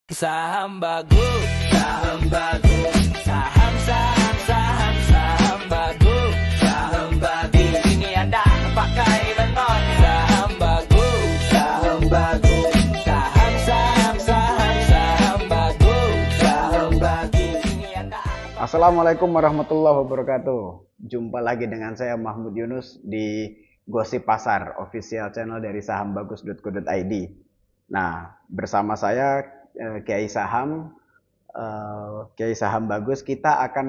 Saham bagus, saham bagus, saham saham saham saham bagus, saham bagus. Ini anda pakai benar. Saham bagus, saham bagus, saham saham saham saham bagus, saham bagus. Ini anda. Assalamualaikum warahmatullahi wabarakatuh. Jumpa lagi dengan saya Mahmud Yunus di Gosip Pasar, official channel dari sahambagus.co.id. Nah, bersama saya Kiai Saham, Kiai Saham Bagus, kita akan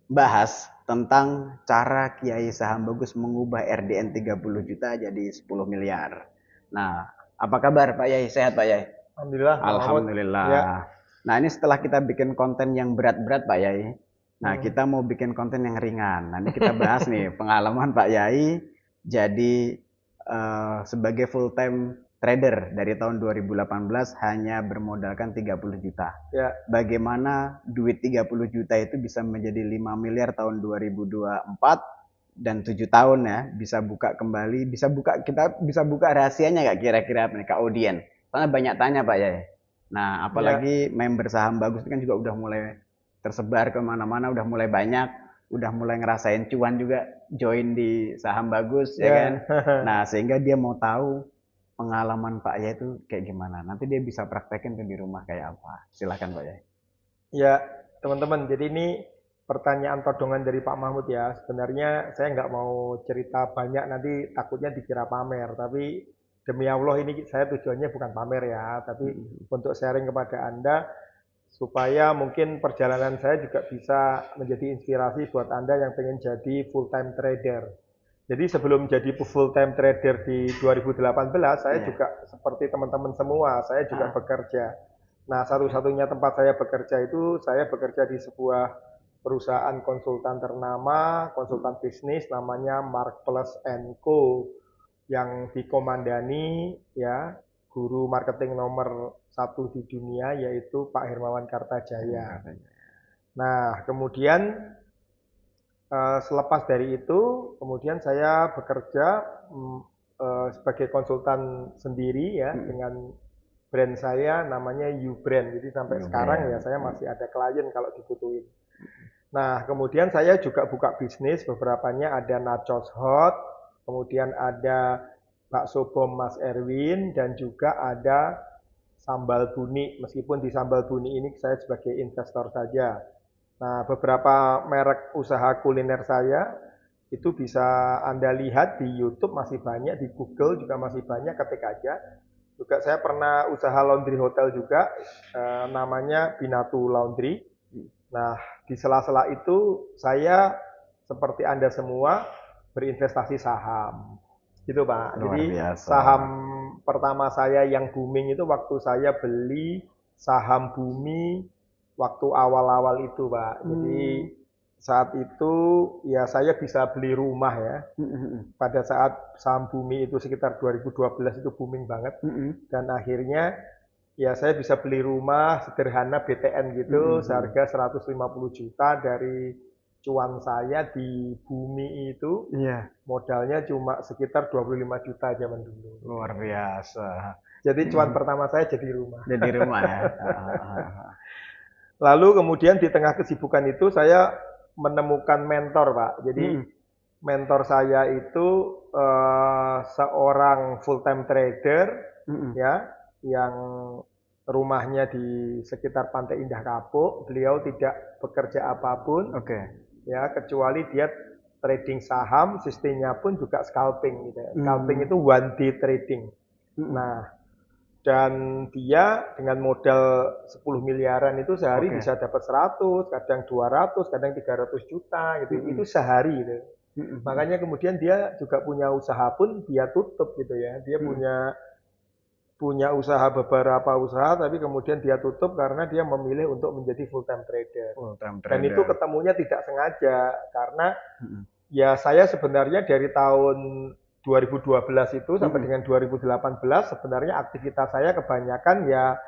membahas tentang cara Kiai Saham Bagus mengubah RDN 30 juta jadi 10 miliar. Nah, apa kabar Pak Yai? Sehat Pak Yai? Alhamdulillah. Alhamdulillah. Ya. Nah, ini setelah kita bikin konten yang berat-berat Pak Yai. Nah, kita mau bikin konten yang ringan. Nanti kita bahas nih pengalaman Pak Yai jadi sebagai full time trader dari tahun 2018 hanya bermodalkan 30 juta. Ya. Bagaimana duit 30 juta itu bisa menjadi 5 miliar tahun 2024 dan 7 tahun ya, bisa buka kembali, kita bisa buka rahasianya nggak kira-kira nih Kak Audien? Karena banyak tanya Pak Yai. Nah, apalagi member Saham Bagus kan juga udah mulai tersebar kemana-mana, udah mulai banyak, udah mulai ngerasain cuan juga join di Saham Bagus ya kan. Nah, sehingga dia mau tahu pengalaman Pak Yai itu kayak gimana. Nanti dia bisa praktekin tuh di rumah kayak apa. Silakan Pak Yai. Ya, teman-teman. Jadi ini pertanyaan todongan dari Pak Mahmud ya. Sebenarnya saya nggak mau cerita banyak, nanti takutnya dikira pamer. Tapi demi Allah ini saya tujuannya bukan pamer ya, tapi untuk sharing kepada Anda supaya mungkin perjalanan saya juga bisa menjadi inspirasi buat Anda yang pengen jadi full time trader. Jadi sebelum jadi full time trader di 2018, saya juga seperti teman-teman semua, saya juga bekerja. Nah, satu-satunya tempat saya bekerja itu, saya bekerja di sebuah perusahaan konsultan ternama, konsultan bisnis namanya Mark Plus & Co. yang dikomandani ya guru marketing nomor 1 di dunia yaitu Pak Hermawan Kartajaya. Nah, kemudian selepas dari itu, kemudian saya bekerja sebagai konsultan sendiri ya dengan brand saya namanya U-Brand. Jadi sampai sekarang ya saya masih ada klien kalau dibutuhin. Nah, kemudian saya juga buka bisnis, beberapanya ada Nachos Hot, kemudian ada bakso bom Mas Erwin, dan juga ada sambal buni. Meskipun di sambal buni ini saya sebagai investor saja. Nah, beberapa merek usaha kuliner saya itu bisa Anda lihat di YouTube masih banyak, di Google juga masih banyak, ketik aja. Juga saya pernah usaha laundry hotel juga, namanya Binatu Laundry. Nah, di sela-sela itu saya seperti Anda semua berinvestasi saham. Gitu Pak. Jadi saham pertama saya yang booming itu waktu saya beli saham Bumi waktu awal-awal itu Pak. Jadi saat itu ya saya bisa beli rumah ya. Pada saat saham Bumi itu sekitar 2012 itu booming banget. Dan akhirnya ya saya bisa beli rumah sederhana BTN gitu seharga 150 juta dari cuan saya di Bumi itu. Modalnya cuma sekitar 25 juta zaman dulu. Luar biasa. Jadi cuan pertama saya jadi rumah. Jadi rumah ya. Lalu kemudian di tengah kesibukan itu saya menemukan mentor Pak. Jadi mentor saya itu seorang full time trader ya yang rumahnya di sekitar Pantai Indah Kapuk. Beliau tidak bekerja apapun. Ya, kecuali dia trading saham, sistemnya pun juga scalping gitu ya. Scalping itu one day trading. Nah, dan dia dengan modal 10 miliaran itu sehari bisa dapat 100, kadang 200, kadang 300 juta gitu. Itu sehari gitu. Makanya kemudian dia juga punya usaha pun dia tutup gitu ya. Dia punya usaha, beberapa usaha, tapi kemudian dia tutup karena dia memilih untuk menjadi full time trader. Dan itu ketemunya tidak sengaja karena ya saya sebenarnya dari tahun 2012 itu sampai dengan 2018 sebenarnya aktivitas saya kebanyakan ya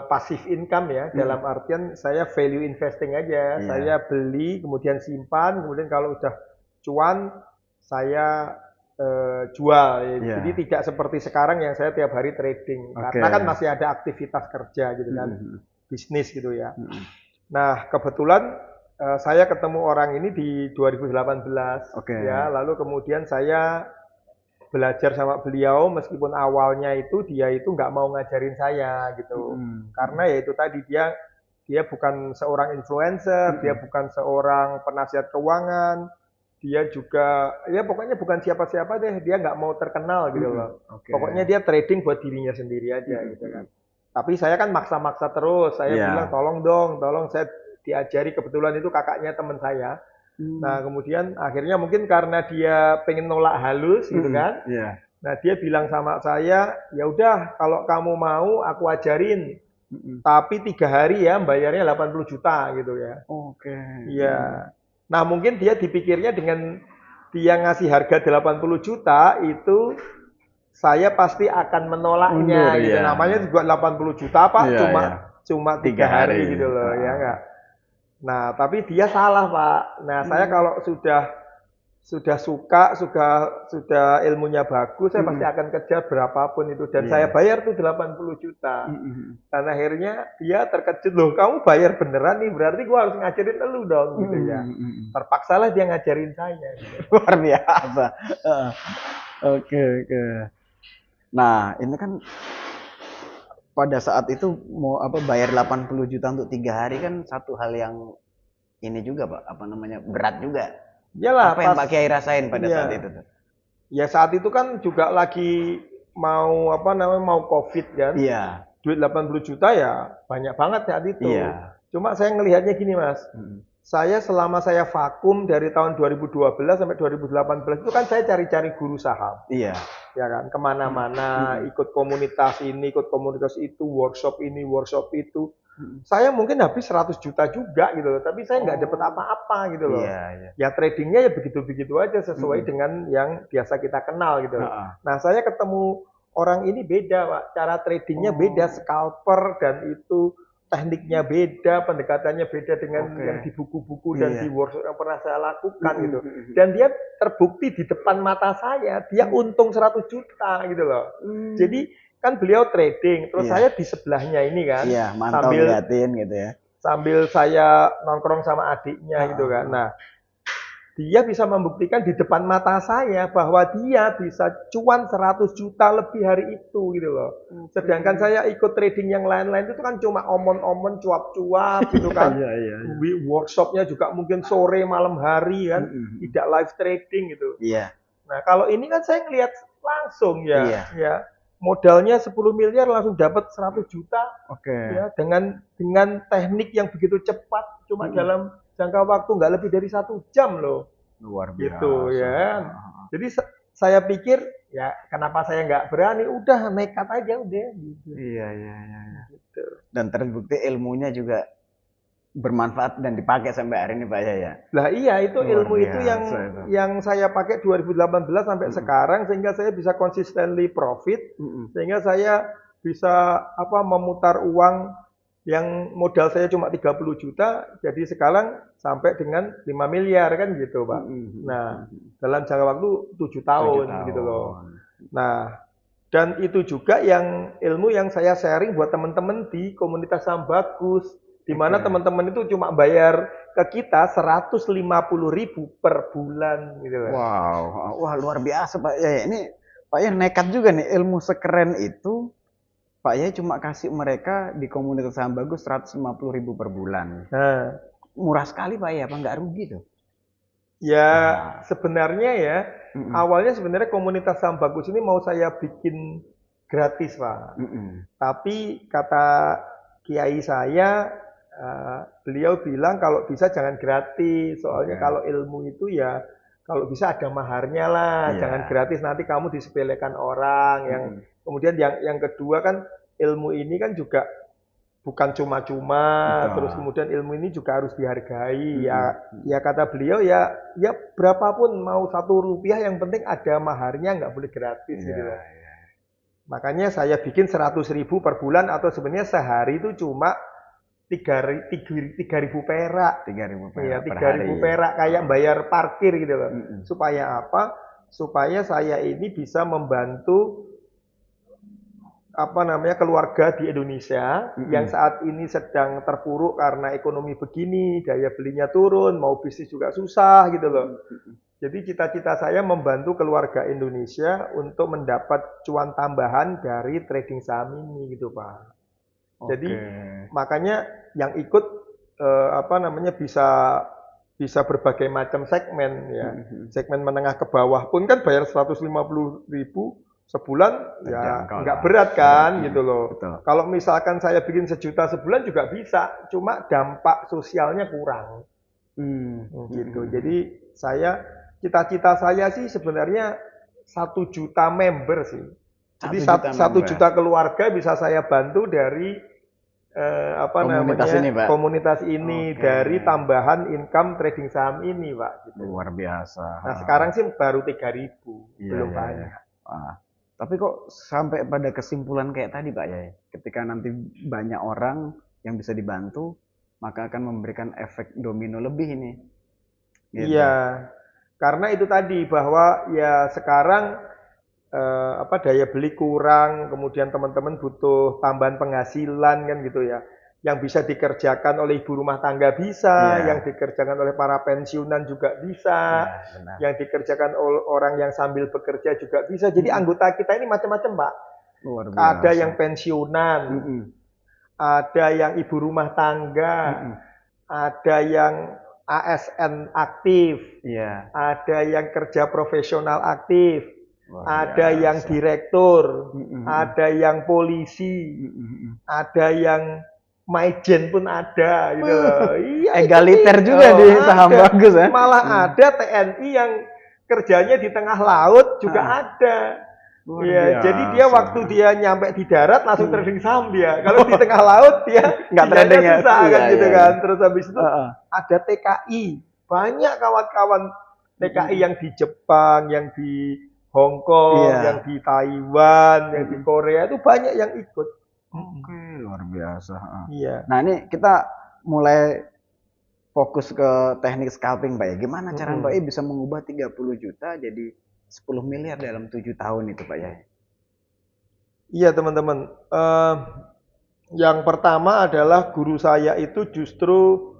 passive income ya, dalam artian saya value investing aja. Saya beli kemudian simpan, kemudian kalau udah cuan saya jual. Iya. Jadi tidak seperti sekarang yang saya tiap hari trading. Oke. Karena kan masih ada aktivitas kerja gitu kan, Mm-mm. bisnis gitu ya. Mm-mm. Nah, kebetulan saya ketemu orang ini di 2018 Oke. ya, lalu kemudian saya belajar sama beliau meskipun awalnya itu dia itu nggak mau ngajarin saya gitu. Mm-mm. Karena ya itu tadi dia bukan seorang influencer, dia bukan seorang penasihat keuangan, dia juga ya pokoknya bukan siapa-siapa deh, dia nggak mau terkenal gitu loh. Oke. Pokoknya dia trading buat dirinya sendiri aja gitu kan. Tapi saya kan maksa-maksa terus, saya Iya. bilang tolong saya diajari, kebetulan itu kakaknya teman saya. Nah, kemudian akhirnya mungkin karena dia pengen nolak halus gitu kan. Iya. Nah, dia bilang sama saya, ya udah kalau kamu mau aku ajarin, tapi 3 hari ya bayarnya 80 juta gitu ya. Oke. Iya. Nah, mungkin dia dipikirnya dengan dia ngasih harga 80 juta itu saya pasti akan menolaknya Mundur, gitu. ya. Namanya juga 80 juta Pak, Iya, cuma 3 3 hari hari. gitu loh, ya enggak. Nah, tapi dia salah, Pak. Nah, saya kalau sudah suka, sudah ilmunya bagus, saya pasti akan kejar berapapun itu. Dan Iya. saya bayar tuh 80 juta. Dan akhirnya dia terkejut, loh kamu bayar beneran nih, berarti gua harus ngajarin elu dong, gitu ya. Terpaksalah dia ngajarin saya. Gitu. Luar biasa. Oke. Nah, ini kan pada saat itu mau bayar 80 juta untuk 3 hari kan satu hal yang ini juga Pak, berat juga. Iyalah, Apa yang Pak Kiai rasain pada saat itu tuh? Ya saat itu kan juga lagi mau Covid kan. Iya. Duit 80 juta ya banyak banget saat itu. Iya. Cuma saya ngelihatnya gini Mas. Saya selama saya vakum dari tahun 2012 sampai 2018 itu kan saya cari-cari guru saham. Iya. Ya kan, kemana-mana, ikut komunitas ini, ikut komunitas itu, workshop ini, workshop itu. Saya mungkin habis 100 juta juga gitu loh, tapi saya nggak dapat apa-apa gitu loh. Iya. Ya tradingnya ya begitu-begitu aja sesuai dengan yang biasa kita kenal gitu. Nah, saya ketemu orang ini beda, Pak. Cara tradingnya beda, scalper dan itu tekniknya beda, pendekatannya beda dengan yang di buku-buku dan di workshop yang pernah saya lakukan gitu. Dan dia terbukti di depan mata saya, dia untung 100 juta gitu loh. Jadi kan beliau trading, terus saya di sebelahnya ini kan. Iya, mantau ngeliatin gitu ya. Sambil saya nongkrong sama adiknya gitu kan. Nah, dia bisa membuktikan di depan mata saya bahwa dia bisa cuan 100 juta lebih hari itu gitu loh. Sedangkan saya ikut trading yang lain-lain itu kan cuma omon-omon, cuap-cuap gitu kan. Workshopnya juga mungkin sore malam hari kan, tidak live trading gitu. Iya. Nah, kalau ini kan saya ngelihat langsung ya. Modalnya 10 miliar langsung dapat 100 juta. Ya, dengan teknik yang begitu cepat, cuma dalam jangka waktu nggak lebih dari 1 jam loh. Luar biasa. Gitu ya. Jadi saya pikir ya kenapa saya nggak berani, udah nekat aja udah. Gitu. Iya. Gitu. Dan terbukti ilmunya juga bermanfaat dan dipakai sampai hari ini Pak ya. Lah iya, itu ilmu itu yang saya pakai 2018 sampai sekarang sehingga saya bisa consistently profit, sehingga saya bisa memutar uang yang modal saya cuma 30 juta jadi sekarang sampai dengan 5 miliar kan gitu, Pak. Nah, dalam jangka waktu 7 tahun gitu loh. Nah, dan itu juga yang ilmu yang saya sharing buat teman-teman di komunitas saham bagus. Di mana teman-teman itu cuma bayar ke kita 150.000 per bulan gitu. Wow, wah luar biasa Pak Yaya. Ini Pak Yaya nekat juga nih, ilmu sekeren itu Pak Yaya cuma kasih mereka di komunitas saham bagus 150.000 per bulan. Nah, murah sekali Pak Yaya, apa nggak rugi tuh? Ya sebenarnya ya, awalnya sebenarnya komunitas saham bagus ini mau saya bikin gratis Pak. Tapi kata kiai saya, beliau bilang kalau bisa jangan gratis, soalnya kalau ilmu itu ya kalau bisa ada maharnya lah, jangan gratis nanti kamu disepelekan orang. Yang kemudian yang kedua kan ilmu ini kan juga bukan cuma-cuma, terus kemudian ilmu ini juga harus dihargai. Ya kata beliau ya berapapun mau 1 rupiah yang penting ada maharnya, nggak boleh gratis gitu. Makanya saya bikin 100.000 per bulan atau sebenarnya sehari itu cuma 3.000 perak. 3.000 perak. Iya, 3.000 perak kayak bayar parkir gitu loh. Supaya apa? supaya saya ini bisa membantu keluarga di Indonesia yang saat ini sedang terpuruk karena ekonomi begini, daya belinya turun, mau bisnis juga susah gitu loh. Jadi cita-cita saya membantu keluarga Indonesia untuk mendapat cuan tambahan dari trading saham ini gitu Pak. Jadi makanya yang ikut bisa berbagai macam segmen ya. Segmen menengah ke bawah pun kan bayar 150.000 sebulan ya nggak berat kan gitu loh. Betul. Kalau misalkan saya bikin 1 juta sebulan juga bisa, cuma dampak sosialnya kurang. Gitu. Jadi cita-cita saya sih sebenarnya 1 juta member sih. Jadi 1 juta keluarga bisa saya bantu dari komunitas ini dari tambahan income trading saham ini Pak. Gitu. Luar biasa. Nah sekarang sih baru 3.000, belum banyak. Tapi kok sampai pada kesimpulan kayak tadi Pak ya, ketika nanti banyak orang yang bisa dibantu, maka akan memberikan efek domino lebih ini. Gitu. Iya, karena itu tadi bahwa ya sekarang daya beli kurang, kemudian teman-teman butuh tambahan penghasilan kan gitu ya. Yang bisa dikerjakan oleh ibu rumah tangga bisa, yang dikerjakan oleh para pensiunan juga bisa, yang dikerjakan oleh orang yang sambil bekerja juga bisa. Jadi anggota kita ini macam-macam Pak. Ada yang pensiunan, ada yang ibu rumah tangga, ada yang ASN aktif, ada yang kerja profesional aktif, ada yang direktur, ada yang polisi, ada yang Maijen pun ada gitu loh. Iya, egaliter juga di saham bagus ya. Malah ada TNI yang kerjanya di tengah laut juga ada. Ya, jadi dia waktu dia nyampe di darat langsung trading saham dia. Kalau di tengah laut dia nggak trading ya. Susah kan gitu kan. Terus habis itu ada TKI. Banyak kawan-kawan TKI yang di Jepang, yang di Hong Kong, yang di Taiwan, yang di Korea itu banyak yang ikut. Luar biasa. Iya. Nah ini kita mulai fokus ke teknik scalping Pak ya. Gimana cara Pak bisa mengubah 30 juta jadi 10 miliar dalam 7 tahun itu Pak ya? Iya teman-teman. Yang pertama adalah guru saya itu justru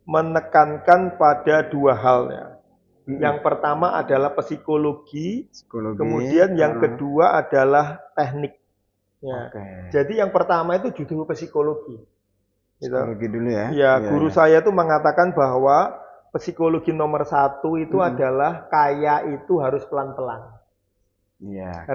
menekankan pada 2 hal ya. Yang pertama adalah psikologi. Kemudian yang kedua adalah teknik. Ya. Jadi yang pertama itu justru psikologi. Psikologi dulu ya. Ya, guru saya itu mengatakan bahwa psikologi nomor 1 itu adalah kaya itu harus pelan-pelan.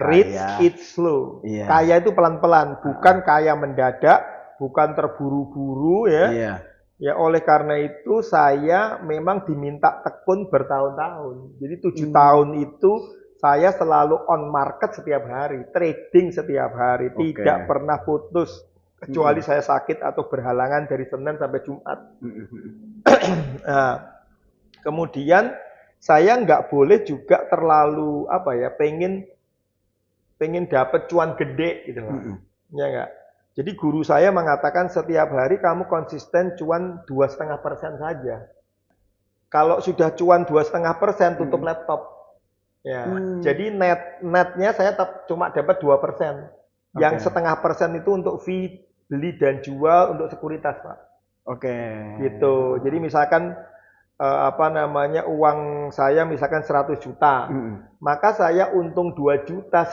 Rich it slow. Kaya itu pelan-pelan, bukan kaya mendadak, bukan terburu-buru ya. Ya oleh karena itu saya memang diminta tekun bertahun-tahun. Jadi 7 tahun itu saya selalu on market setiap hari, trading setiap hari, tidak pernah putus. Kecuali saya sakit atau berhalangan dari Senin sampai Jumat. Nah, kemudian saya nggak boleh juga terlalu pengen dapat cuan gede gitu loh. Ya nggak. Jadi guru saya mengatakan setiap hari kamu konsisten cuan 2,5% saja. Kalau sudah cuan 2,5% tutup laptop. Ya, jadi netnya saya cuma dapat 2%. Yang 0,5% itu untuk fee beli dan jual untuk sekuritas, Pak. Gitu. Jadi misalkan uang saya misalkan 100 juta. Maka saya untung 2,5 juta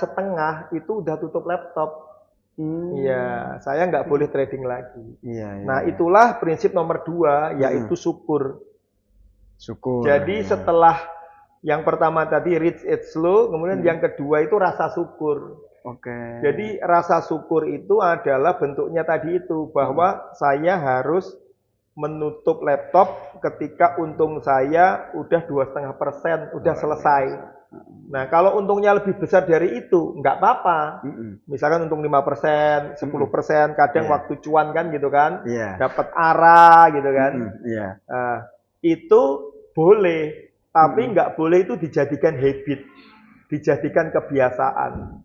itu udah tutup laptop. Iya, saya nggak boleh trading lagi. Nah, itulah prinsip nomor 2 yaitu syukur. Jadi setelah yang pertama tadi rich it slow, kemudian yang kedua itu rasa syukur. Jadi rasa syukur itu adalah bentuknya tadi itu bahwa saya harus menutup laptop ketika untung saya udah 2,5%, udah selesai. Nah kalau untungnya lebih besar dari itu nggak apa-apa. Misalkan untung 5%, 10%, kadang waktu cuan kan gitu kan, dapat arah gitu kan. Itu boleh. Tapi nggak boleh itu dijadikan habit, dijadikan kebiasaan.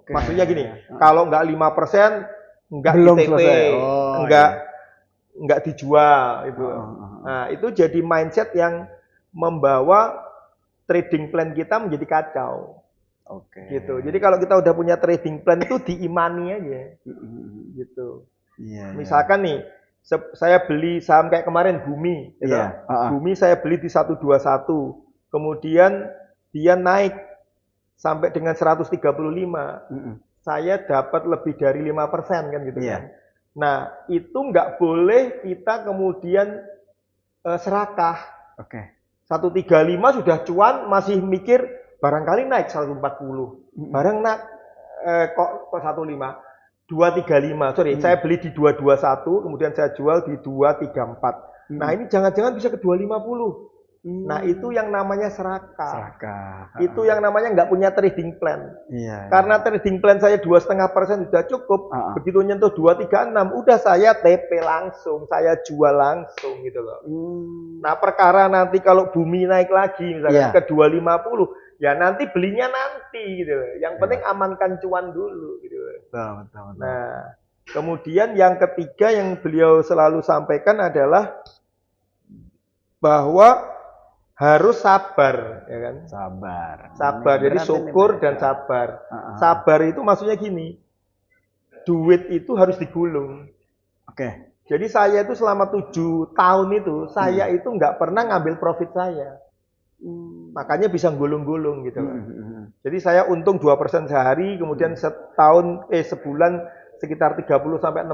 Maksudnya gini, kalau nggak 5%, nggak ITP, nggak dijual. Itu. Nah, itu jadi mindset yang membawa trading plan kita menjadi kacau. Oke. Gitu. Jadi kalau kita udah punya trading plan itu diimani aja. Gitu. Iya, Misalkan nih, saya beli saham kayak kemarin Bumi, gitu. Iya, Bumi saya beli di 121, kemudian dia naik sampai dengan 135, saya dapat lebih dari 5% kan gitu Iya. kan. Nah, itu nggak boleh kita kemudian serakah. Oke. 135 sudah cuan, masih mikir barangkali naik 140. Barang kok 15. 235, sorry, saya beli di 221, kemudian saya jual di 234. Nah, ini jangan-jangan bisa ke 250. Nah, itu yang namanya serakah. Itu yang namanya nggak punya trading plan. Iya. Karena trading plan saya 2,5% sudah cukup. Begitu nyentuh 236, udah saya TP langsung, saya jual langsung gitu loh. Nah, perkara nanti kalau Bumi naik lagi misalnya ke 250, ya nanti belinya nanti gitu loh. Yang penting amankan cuan dulu gitu loh. Betul. Nah, kemudian yang ketiga yang beliau selalu sampaikan adalah bahwa harus sabar, ya kan? Sabar. Jadi syukur dan sabar. Sabar itu maksudnya gini, duit itu harus digulung. Oke. Jadi saya itu selama 7 tahun itu, saya itu nggak pernah ngambil profit saya. Makanya bisa gulung-gulung gitu. Jadi saya untung 2% sehari, kemudian sebulan sekitar 30-60%.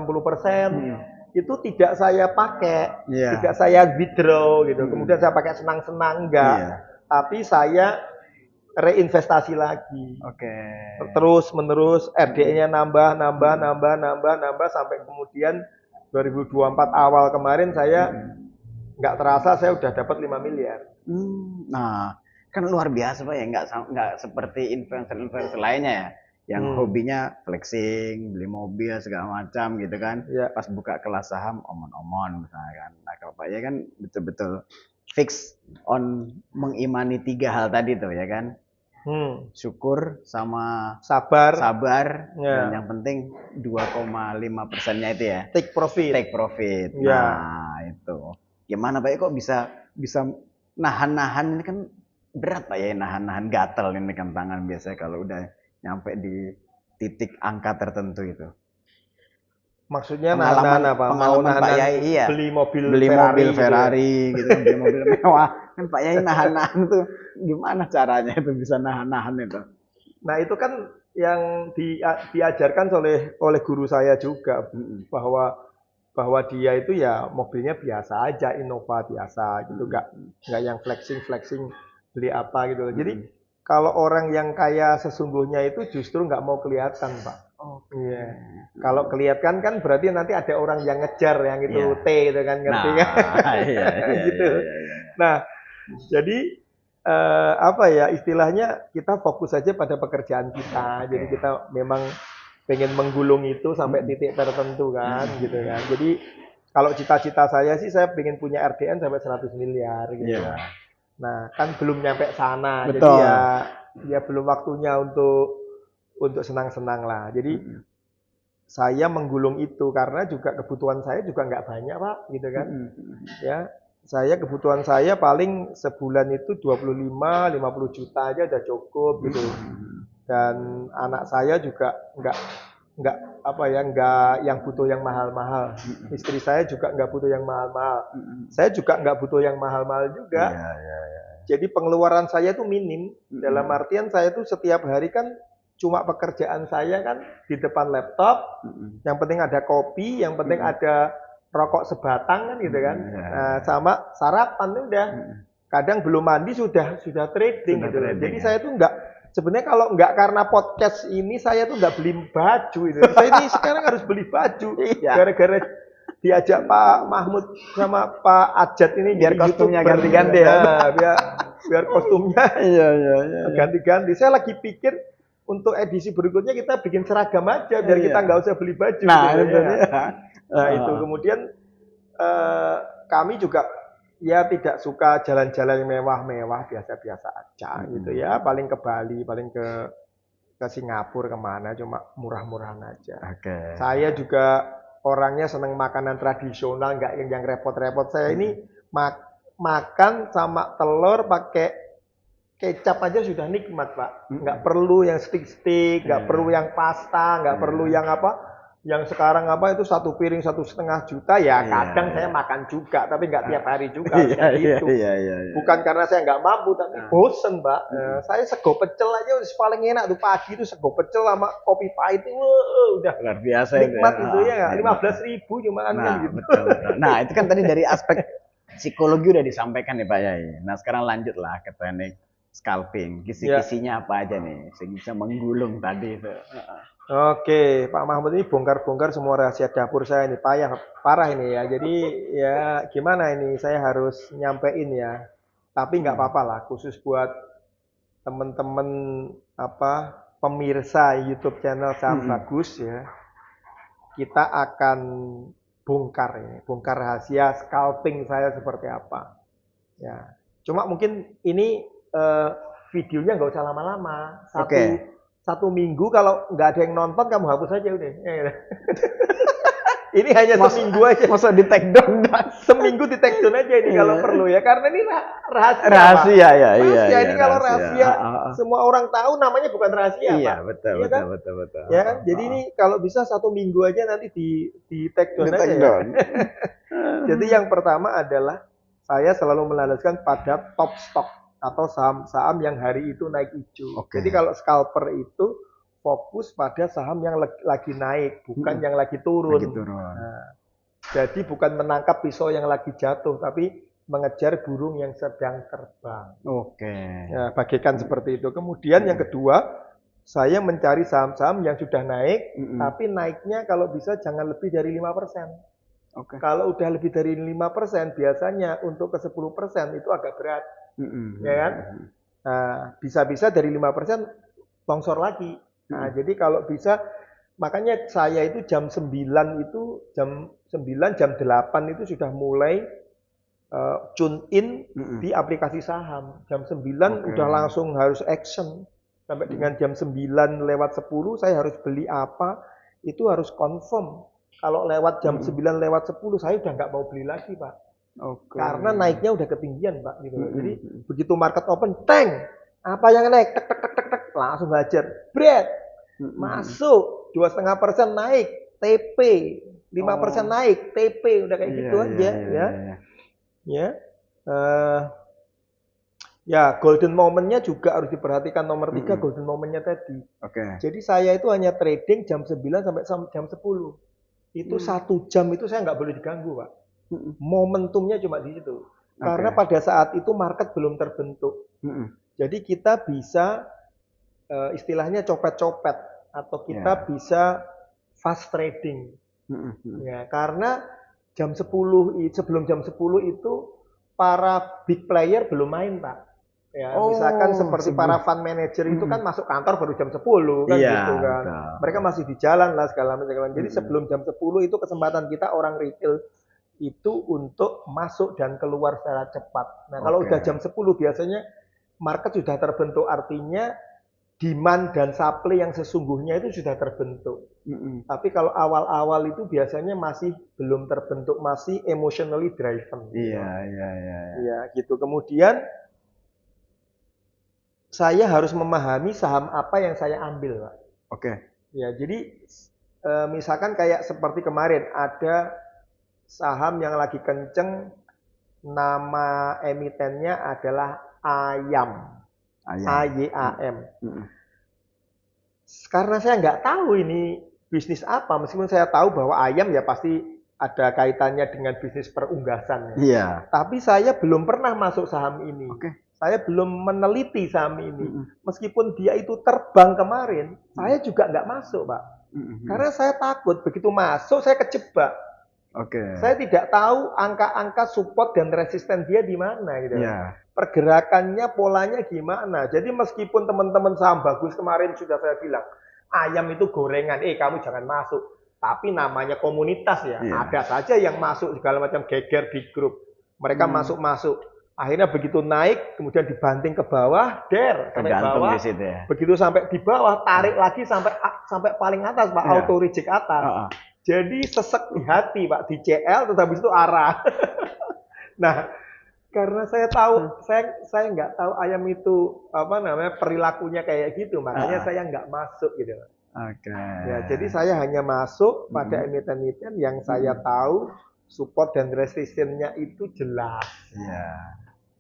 Itu tidak saya pakai, tidak saya withdraw gitu. Kemudian saya pakai senang-senang enggak, tapi saya reinvestasi lagi. Terus menerus RDE-nya nambah sampai kemudian 2024 awal kemarin saya nggak terasa saya udah dapat 5 miliar. Nah, kan luar biasa Pak ya, nggak seperti influencer lainnya ya. Yang hobinya flexing, beli mobil segala macam gitu kan. Pas buka kelas saham omon-omon misalnya kan. Nah, kalau Pak ya kan betul-betul fix on mengimani 3 hal tadi tuh ya kan. Syukur sama sabar dan yang penting 2,5%-nya itu ya. Take profit. Nah, itu. Gimana Pak ya kok bisa nahan-nahan, ini kan berat Pak ya, nahan-nahan gatel ini kan tangan biasanya kalau udah nyampe di titik angka tertentu itu. Maksudnya nahan apa? Pengalaman Pak Yai, beli mobil Ferrari gitu kan, beli mobil mewah. Kan Pak Yai nahan-nahan tuh gimana caranya itu bisa nahan-nahan itu? Nah, itu kan yang diajarkan oleh guru saya juga, bahwa dia itu ya mobilnya biasa aja, Innova biasa gitu, nggak yang flexing beli apa gitu. Jadi kalau orang yang kaya sesungguhnya itu justru nggak mau kelihatan, Pak. Iya. Kalau kelihatan kan berarti nanti ada orang yang ngejar yang itu T itu kan, ngerti kan? Gitu. Nah, jadi apa ya istilahnya, kita fokus saja pada pekerjaan kita. Jadi kita memang pengen menggulung itu sampai titik tertentu kan, gitu kan. Jadi kalau cita-cita saya sih saya pengen punya RDN sampai 100 miliar gitu. Nah, kan belum nyampe sana. Betul. Jadi ya belum waktunya untuk senang-senang lah. Jadi saya menggulung itu karena juga kebutuhan saya juga nggak banyak, Pak, gitu kan. Ya, kebutuhan saya paling sebulan itu 25-50 juta aja udah cukup gitu. Dan anak saya juga nggak yang butuh yang mahal-mahal. Istri saya juga nggak butuh yang mahal-mahal. Saya juga nggak butuh yang mahal-mahal juga. Jadi pengeluaran saya itu minim. Dalam artian saya tuh setiap hari kan cuma pekerjaan saya kan di depan laptop. Yang penting ada kopi, yang penting ada rokok sebatang kan gitu kan. Nah, sama sarapan udah. Kadang belum mandi sudah trading gitu. Jadi saya tuh sebenarnya kalau nggak karena podcast ini saya tuh nggak beli baju itu. Saya ini sekarang harus beli baju gara-gara diajak Pak Mahmud sama Pak Ajat ini biar kostumnya ganti-ganti ya. Biar kostumnya ganti-ganti. Saya lagi pikir untuk edisi berikutnya kita bikin seragam aja biar kita nggak usah beli baju. Nah, gitu, Nah itu kemudian kami juga ya tidak suka jalan-jalan mewah-mewah, biasa-biasa aja gitu ya. Paling ke Bali, paling ke Singapura kemana, cuma murah-murahan aja. Saya juga orangnya seneng makanan tradisional, nggak yang repot-repot. Saya ini makan sama telur pakai kecap aja sudah nikmat, Pak. Mm-mm. Nggak perlu yang stick-stick, nggak Iya. perlu yang pasta, nggak Iya. perlu yang apa, yang sekarang apa itu 1 piring 1,5 juta, ya Iya, kadang iya. saya makan juga, tapi nggak tiap hari juga, Iya, kayak iya, gitu. iya, iya. Bukan karena saya nggak mampu, tapi bosen, Mbak. Saya sego pecel aja udah paling enak tuh pagi itu sego pecel sama kopi pahit itu, udah Luar biasa nikmat itu ya, nikmat. 15.000 cuman kan Nah, gitu. betul, betul. Nah, itu kan tadi dari aspek psikologi udah disampaikan nih Pak Yai. Nah, sekarang lanjutlah ke teknik scalping. Kisi-kisinya apa aja nih? Sehingga bisa menggulung tadi itu. Oke, Pak Mahmud ini bongkar-bongkar semua rahasia dapur saya ini, parah ini ya. Jadi ya gimana ini, saya harus nyampein ya. Tapi nggak apa-apa lah, khusus buat temen-temen apa pemirsa YouTube channel Saham Bagus ya. Kita akan bongkar ya, bongkar rahasia scalping saya seperti apa. Ya, cuma mungkin ini videonya nggak usah lama-lama. Satu minggu kalau nggak ada yang nonton kamu hapus aja udah. Ini hanya seminggu aja. Masa di take down? Seminggu di take down aja ini kalau perlu ya. Karena ini rahasia. Rahasia Pak. ya, iya. Ini kalau rahasia semua orang tahu namanya bukan rahasia, iya, Pak. Betul, Iya betul, kan? betul. Ya, jadi ini kalau bisa 1 minggu aja nanti di take down aja ya. Jadi yang pertama adalah saya selalu melandaskan pada top stock atau saham-saham yang hari itu naik hijau. Jadi kalau scalper itu fokus pada saham yang lagi naik, bukan yang lagi turun. Nah, jadi bukan menangkap pisau yang lagi jatuh, tapi mengejar burung yang sedang terbang. Ya, bagaikan seperti itu. Kemudian yang kedua, saya mencari saham-saham yang sudah naik, tapi naiknya kalau bisa jangan lebih dari 5%. Kalau udah lebih dari 5%, biasanya untuk ke 10% itu agak berat. Ya kan? Nah, bisa-bisa dari 5% longsor lagi. Nah, jadi kalau bisa, makanya saya itu jam 9 itu, jam 8 itu sudah mulai tune in di aplikasi saham. Jam 9 udah langsung harus action. Sampai dengan jam 9 lewat 10, saya harus beli apa, itu harus confirm. Kalau lewat jam 9 lewat 10, saya udah nggak mau beli lagi, Pak. Karena naiknya udah ketinggian, Pak. Gitu. Jadi begitu market open, tank, apa yang naik, tek, tek, tek, tek, tek, langsung hajar, bread, masuk, 2,5% naik, TP, 5% naik, TP, udah kayak gitu aja, ya. Ya, ya golden momentnya juga harus diperhatikan nomor 3 golden momentnya tadi. Jadi saya itu hanya trading jam 9 sampai jam 10. Itu 1 jam itu saya nggak boleh diganggu, Pak. Momentumnya cuma di situ. Karena pada saat itu market belum terbentuk. Jadi kita bisa istilahnya copet-copet atau kita bisa fast trading. Ya, karena jam 10 sebelum jam 10 itu para big player belum main, Pak. Ya, misalkan seperti para fund manager itu kan masuk kantor baru jam 10 kan gitu kan. Mereka masih di jalan lah segala macam. Jadi sebelum jam 10 itu kesempatan kita orang retail itu untuk masuk dan keluar secara cepat. Nah, kalau udah jam 10 biasanya market sudah terbentuk, artinya demand dan supply yang sesungguhnya itu sudah terbentuk. Tapi kalau awal-awal itu biasanya masih belum terbentuk, masih emotionally driven. Iya, gitu. Kemudian saya harus memahami saham apa yang saya ambil, Pak. Ya, jadi misalkan kayak seperti kemarin ada saham yang lagi kenceng, nama emitennya adalah Ayam. AYAM. Karena saya nggak tahu ini bisnis apa, meskipun saya tahu bahwa ayam ya pasti ada kaitannya dengan bisnis perunggasan. Tapi saya belum pernah masuk saham ini. Saya belum meneliti saham ini. Meskipun dia itu terbang kemarin, saya juga nggak masuk, Pak. Karena saya takut begitu masuk saya kejebak. Saya tidak tahu angka-angka support dan resisten dia di mana gitu. Pergerakannya, polanya gimana. Jadi meskipun teman-teman Saham Bagus kemarin sudah saya bilang, ayam itu gorengan, kamu jangan masuk. Tapi namanya komunitas ya, ada saja yang masuk segala macam geger di grup. Mereka masuk-masuk. Akhirnya begitu naik, kemudian dibanting ke bawah, sampai bawah. Begitu sampai di bawah, tarik lagi sampai paling atas, Pak, auto reject atas. Jadi sesek di hati, Pak, di CL, terus habis itu arah. Nah, Karena saya tahu, saya nggak tahu ayam itu apa namanya perilakunya kayak gitu, makanya Ah, saya nggak masuk gitu. oke. Ya, jadi saya hanya masuk pada Mm-mm. emiten-emiten yang saya tahu support dan resistance-nya itu jelas. Iya.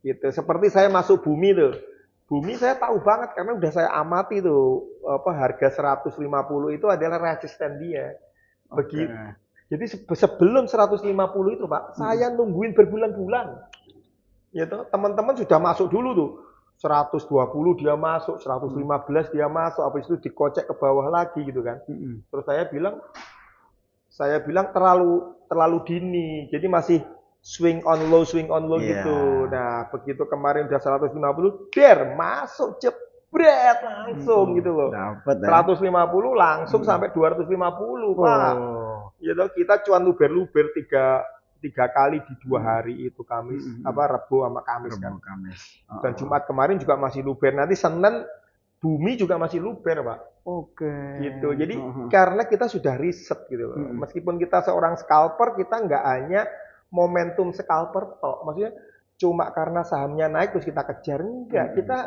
Gitu. Seperti saya masuk bumi tuh. Bumi saya tahu banget karena udah saya amati tuh apa harga 150 itu adalah resisten dia. Oke. Begitu. Jadi sebelum 150 itu, Pak, saya nungguin berbulan-bulan. Gitu. Teman-teman sudah masuk dulu tuh. 120 dia masuk, 115 dia masuk, habis itu dikocek ke bawah lagi gitu kan. Mm-mm. Terus saya bilang terlalu dini. Jadi masih swing on low Iya. gitu. Nah, begitu kemarin udah 150, masuk jebret langsung gitu loh. Dapat ya. 150 langsung sampai 250, Pak. Oh. Gitu, kita cuan luber-luber tiga kali di 2 hari itu Kamis, Rebo sama Kamis kan. Rebo Kamis. Dan Jumat kemarin juga masih luber. Nanti Senin bumi juga masih luber, Pak. Oke. Gitu. Jadi karena kita sudah riset gitu loh. Meskipun kita seorang scalper, kita nggak hanya momentum scalper toh. Maksudnya cuma karena sahamnya naik terus kita kejar, enggak. Kita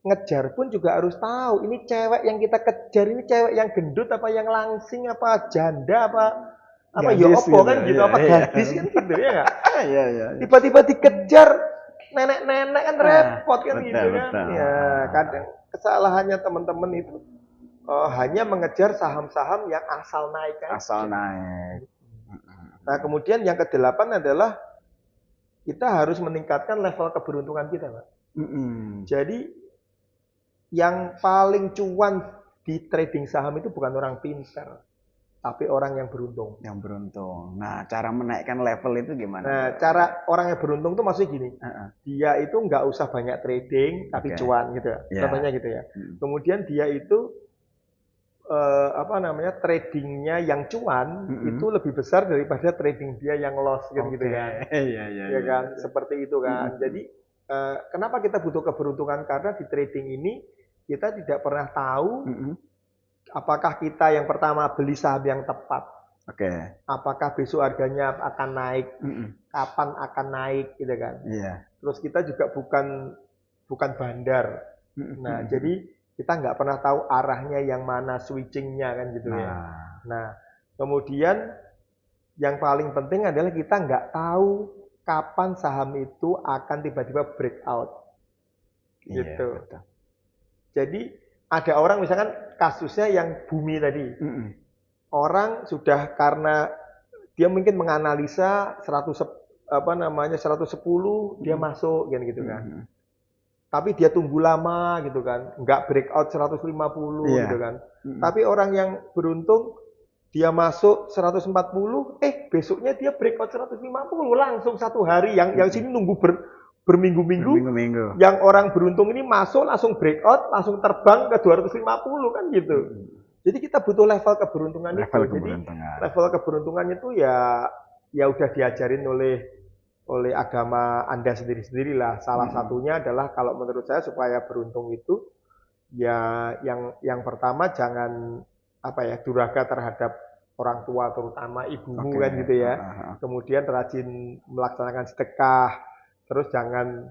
ngejar pun juga harus tahu ini cewek yang kita kejar ini cewek yang gendut apa yang langsing apa janda apa ya Gadis opo gitu, kan gitu iya, apa iya. gadis kan gitu ya nggak? Iya, iya. Tiba-tiba dikejar nenek-nenek kan repot kan betul, gitu kan. betul. Ya kadang kesalahannya teman-teman itu hanya mengejar saham-saham yang asal naik aja. Asal naik. Nah, kemudian yang ke-8 adalah kita harus meningkatkan level keberuntungan kita, Pak. Jadi yang paling cuan di trading saham itu bukan orang pintar, tapi orang yang beruntung. Yang beruntung. Nah, cara menaikkan level itu gimana? Nah, cara orang yang beruntung tuh maksudnya gini, dia itu nggak usah banyak trading, tapi cuan gitu ya. Yeah. Contohnya gitu ya. Kemudian dia itu tradingnya yang cuan itu lebih besar daripada trading dia yang loss kan gitu kan. Iya, kan seperti itu kan. Jadi kenapa kita butuh keberuntungan karena di trading ini kita tidak pernah tahu apakah kita yang pertama beli saham yang tepat. Apakah besok harganya akan naik, kapan akan naik gitu kan. Terus kita juga bukan bandar. Nah, jadi kita nggak pernah tahu arahnya yang mana switchingnya kan gitu ya. Nah, kemudian yang paling penting adalah kita nggak tahu kapan saham itu akan tiba-tiba breakout. Gitu. Betul. Jadi ada orang misalkan kasusnya yang bumi tadi. Orang sudah karena dia mungkin menganalisa 110 dia masuk gitu kan. Tapi dia tunggu lama gitu kan, nggak breakout 150 gitu kan. Tapi orang yang beruntung dia masuk 140, besoknya dia breakout 150 langsung 1 hari. Yang sini nunggu berminggu-minggu. Yang orang beruntung ini masuk langsung breakout, langsung terbang ke 250 kan gitu. Jadi kita butuh level keberuntungan itu. Jadi level keberuntungan itu ya udah diajarin oleh agama Anda sendiri-sendirilah. Salah satunya adalah kalau menurut saya supaya beruntung itu ya yang pertama jangan durhaka terhadap orang tua terutama ibumu kan gitu ya. Kemudian rajin melaksanakan sedekah. Terus jangan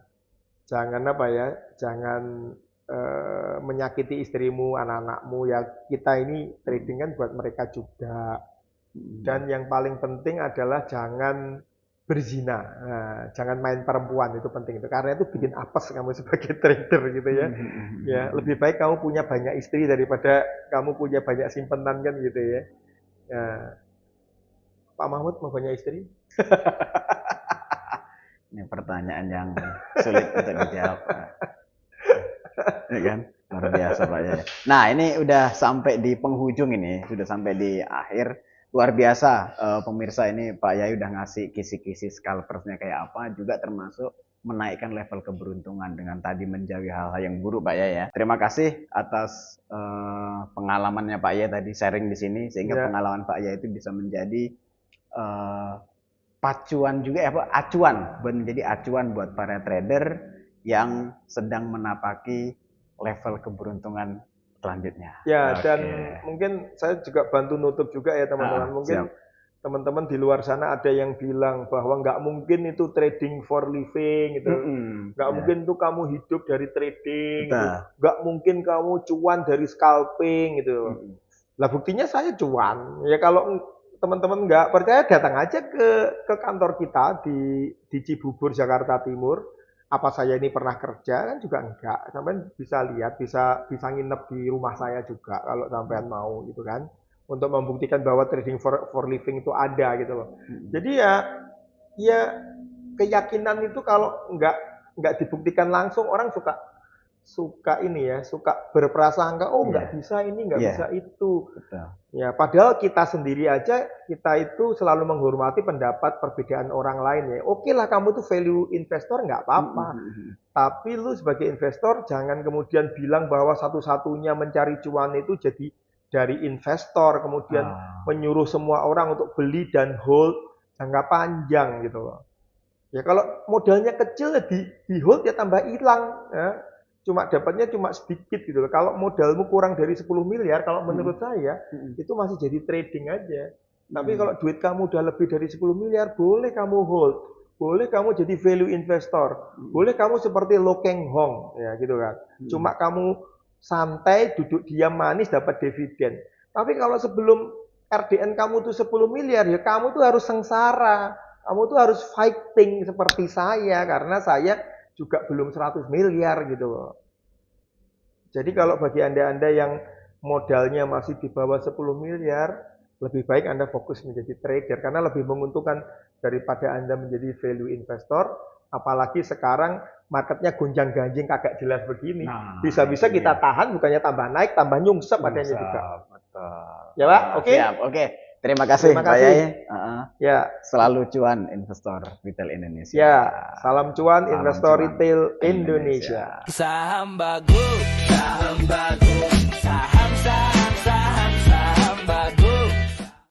menyakiti istrimu, anak-anakmu ya. Kita ini trading kan buat mereka juga. Dan yang paling penting adalah jangan berzina. Nah, jangan main perempuan, itu penting itu. Karena itu bikin apes kamu sebagai trader gitu ya. Ya, lebih baik kamu punya banyak istri daripada kamu punya banyak simpenan kan gitu ya. Ya. Pak Mahmud mau banyak istri? Ini pertanyaan yang sulit untuk dijawab. Ya kan? Luar biasa Pak ya. Nah, ini udah sampai di penghujung ini, sudah sampai di akhir. Luar biasa pemirsa, ini Pak Yai udah ngasih kisi-kisi scalpersnya kayak apa, juga termasuk menaikkan level keberuntungan dengan tadi menjauhi hal-hal yang buruk Pak Yai ya. Terima kasih atas pengalamannya Pak Yai tadi sharing di sini, sehingga pengalaman Pak Yai itu bisa menjadi pacuan juga acuan, menjadi acuan buat para trader yang sedang menapaki level keberuntungan selanjutnya. Ya, dan mungkin saya juga bantu nutup juga ya teman-teman. Mungkin teman-teman di luar sana ada yang bilang bahwa nggak mungkin itu trading for living gitu. Nggak mungkin tuh kamu hidup dari trading gitu. Nggak mungkin kamu cuan dari scalping gitu. Lah buktinya saya cuan. Ya kalau teman-teman nggak percaya datang aja ke kantor kita di Cibubur, Jakarta Timur. Apa saya ini pernah kerja kan juga enggak. Sampai bisa lihat, bisa nginep di rumah saya juga kalau sampean mau gitu kan. Untuk membuktikan bahwa trading for living itu ada gitu loh. Jadi ya keyakinan itu kalau nggak dibuktikan langsung orang suka ini ya, suka berprasangka, oh nggak bisa ini, nggak bisa itu. Betul. Ya, padahal kita sendiri aja, kita itu selalu menghormati pendapat perbedaan orang lain ya. Oke lah kamu tuh value investor nggak apa-apa. Tapi lu sebagai investor jangan kemudian bilang bahwa satu-satunya mencari cuan itu jadi dari investor, kemudian menyuruh semua orang untuk beli dan hold jangka panjang gitu loh. Ya kalau modalnya kecil ya di hold ya tambah hilang ya. Dapatnya cuma sedikit gitu loh. Kalau modalmu kurang dari 10 miliar, kalau menurut saya itu masih jadi trading aja. Tapi kalau duit kamu udah lebih dari 10 miliar, boleh kamu hold. Boleh kamu jadi value investor. Boleh kamu seperti Lo Keng Hong ya gitu kan. Cuma kamu santai, duduk diam manis dapat dividen. Tapi kalau sebelum RDN kamu tuh 10 miliar ya kamu tuh harus sengsara. Kamu tuh harus fighting seperti saya karena saya juga belum 100 miliar gitu loh. Jadi kalau bagi Anda-Anda yang modalnya masih di bawah 10 miliar, lebih baik Anda fokus menjadi trader karena lebih menguntungkan daripada Anda menjadi value investor. Apalagi sekarang marketnya gonjang-ganjing kagak jelas begini. Bisa-bisa kita tahan bukannya tambah naik, tambah nyungsep adanya juga. Betul. Ya Pak, oke? Siap, oke. Terima kasih Pak Yai. Ya, Selalu cuan investor retail Indonesia. ya, salam cuan Salam investor cuan retail Indonesia. Saham bagus, saham bagus, saham